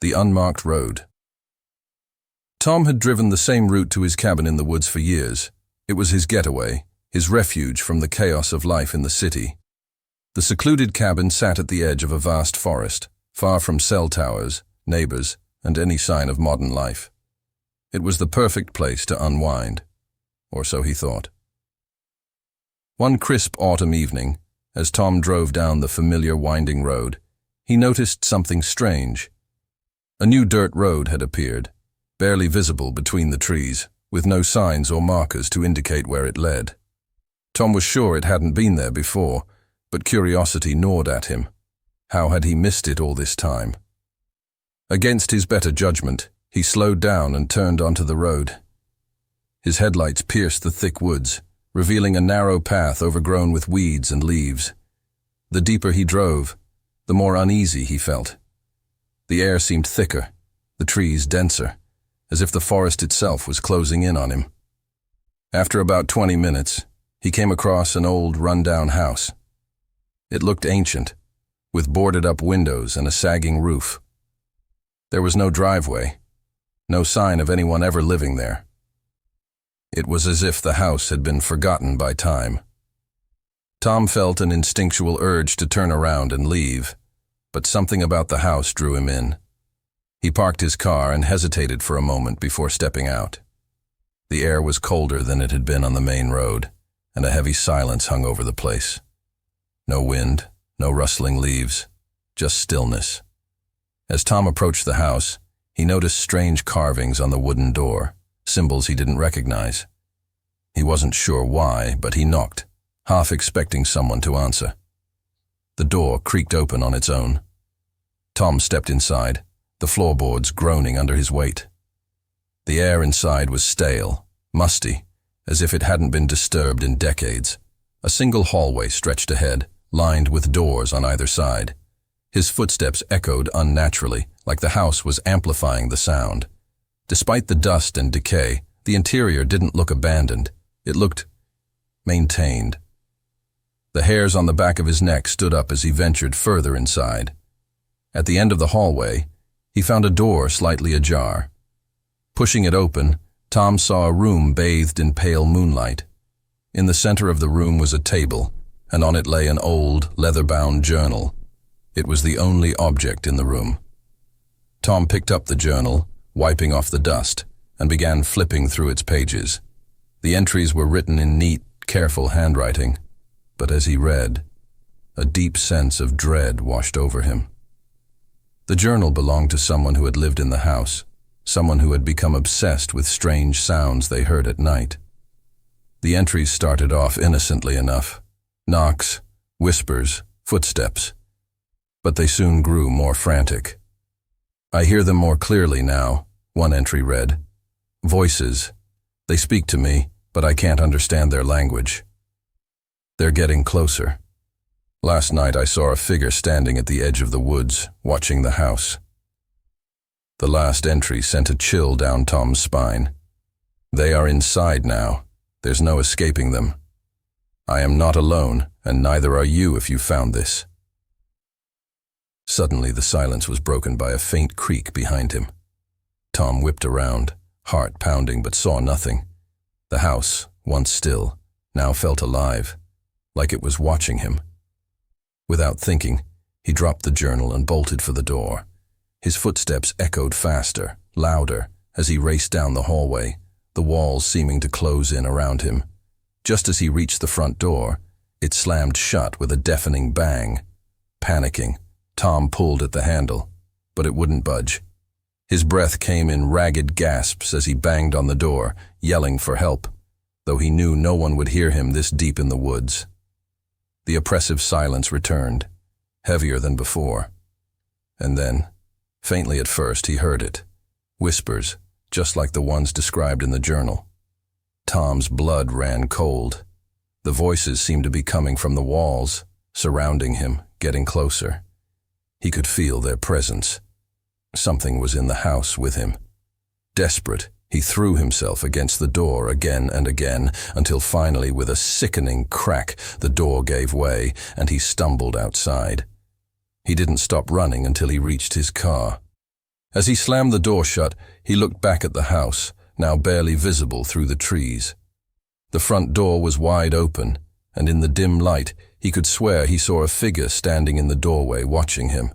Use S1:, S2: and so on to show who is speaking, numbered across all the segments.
S1: The Unmarked Road. Tom had driven the same route to his cabin in the woods for years. It was his getaway, his refuge from the chaos of life in the city. The secluded cabin sat at the edge of a vast forest, far from cell towers, neighbors, and any sign of modern life. It was the perfect place to unwind, or so he thought. One crisp autumn evening, as Tom drove down the familiar winding road, he noticed something strange. A new dirt road had appeared, barely visible between the trees, with no signs or markers to indicate where it led. Tom was sure it hadn't been there before, but curiosity gnawed at him. How had he missed it all this time? Against his better judgment, he slowed down and turned onto the road. His headlights pierced the thick woods, revealing a narrow path overgrown with weeds and leaves. The deeper he drove, the more uneasy he felt. The air seemed thicker, the trees denser, as if the forest itself was closing in on him. After about 20 minutes, he came across an old, run-down house. It looked ancient, with boarded-up windows and a sagging roof. There was no driveway, no sign of anyone ever living there. It was as if the house had been forgotten by time. Tom felt an instinctual urge to turn around and leave, but something about the house drew him in. He parked his car and hesitated for a moment before stepping out. The air was colder than it had been on the main road, and a heavy silence hung over the place. No wind, no rustling leaves, just stillness. As Tom approached the house, he noticed strange carvings on the wooden door, symbols he didn't recognize. He wasn't sure why, but he knocked, half expecting someone to answer. The door creaked open on its own. Tom stepped inside, the floorboards groaning under his weight. The air inside was stale, musty, as if it hadn't been disturbed in decades. A single hallway stretched ahead, lined with doors on either side. His footsteps echoed unnaturally, like the house was amplifying the sound. Despite the dust and decay, the interior didn't look abandoned. It looked maintained. The hairs on the back of his neck stood up as he ventured further inside. At the end of the hallway, he found a door slightly ajar. Pushing it open, Tom saw a room bathed in pale moonlight. In the center of the room was a table, and on it lay an old, leather-bound journal. It was the only object in the room. Tom picked up the journal, wiping off the dust, and began flipping through its pages. The entries were written in neat, careful handwriting, but as he read, a deep sense of dread washed over him. The journal belonged to someone who had lived in the house, someone who had become obsessed with strange sounds they heard at night. The entries started off innocently enough, knocks, whispers, footsteps, but they soon grew more frantic. "I hear them more clearly now," one entry read. "Voices. They speak to me, but I can't understand their language. They're getting closer. Last night I saw a figure standing at the edge of the woods, watching the house." The last entry sent a chill down Tom's spine. "They are inside now. There's no escaping them. I am not alone, and neither are you if you found this." Suddenly the silence was broken by a faint creak behind him. Tom whipped around, heart pounding, but saw nothing. The house, once still, now felt alive, like it was watching him. Without thinking, he dropped the journal and bolted for the door. His footsteps echoed faster, louder, as he raced down the hallway, the walls seeming to close in around him. Just as he reached the front door, it slammed shut with a deafening bang. Panicking, Tom pulled at the handle, but it wouldn't budge. His breath came in ragged gasps as he banged on the door, yelling for help, though he knew no one would hear him this deep in the woods. The oppressive silence returned, heavier than before. And then, faintly at first, he heard it. Whispers, just like the ones described in the journal. Tom's blood ran cold. The voices seemed to be coming from the walls, surrounding him, getting closer. He could feel their presence. Something was in the house with him. Desperate, he threw himself against the door again and again, until finally, with a sickening crack, the door gave way, and he stumbled outside. He didn't stop running until he reached his car. As he slammed the door shut, he looked back at the house, now barely visible through the trees. The front door was wide open, and in the dim light, he could swear he saw a figure standing in the doorway watching him.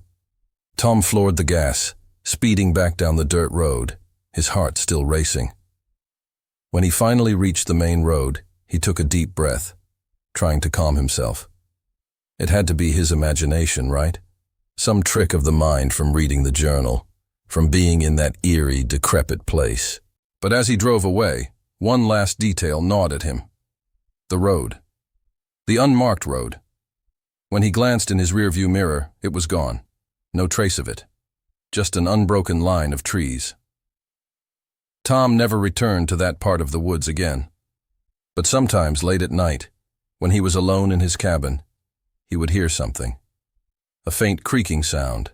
S1: Tom floored the gas, speeding back down the dirt road, his heart still racing. When he finally reached the main road, he took a deep breath, trying to calm himself. It had to be his imagination, right? Some trick of the mind from reading the journal, from being in that eerie, decrepit place. But as he drove away, one last detail gnawed at him. The road. The unmarked road. When he glanced in his rearview mirror, it was gone. No trace of it. Just an unbroken line of trees. Tom never returned to that part of the woods again. But sometimes late at night, when he was alone in his cabin, he would hear something. A faint creaking sound,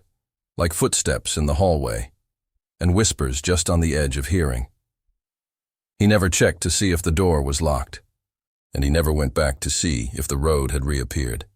S1: like footsteps in the hallway, and whispers just on the edge of hearing. He never checked to see if the door was locked, and he never went back to see if the road had reappeared.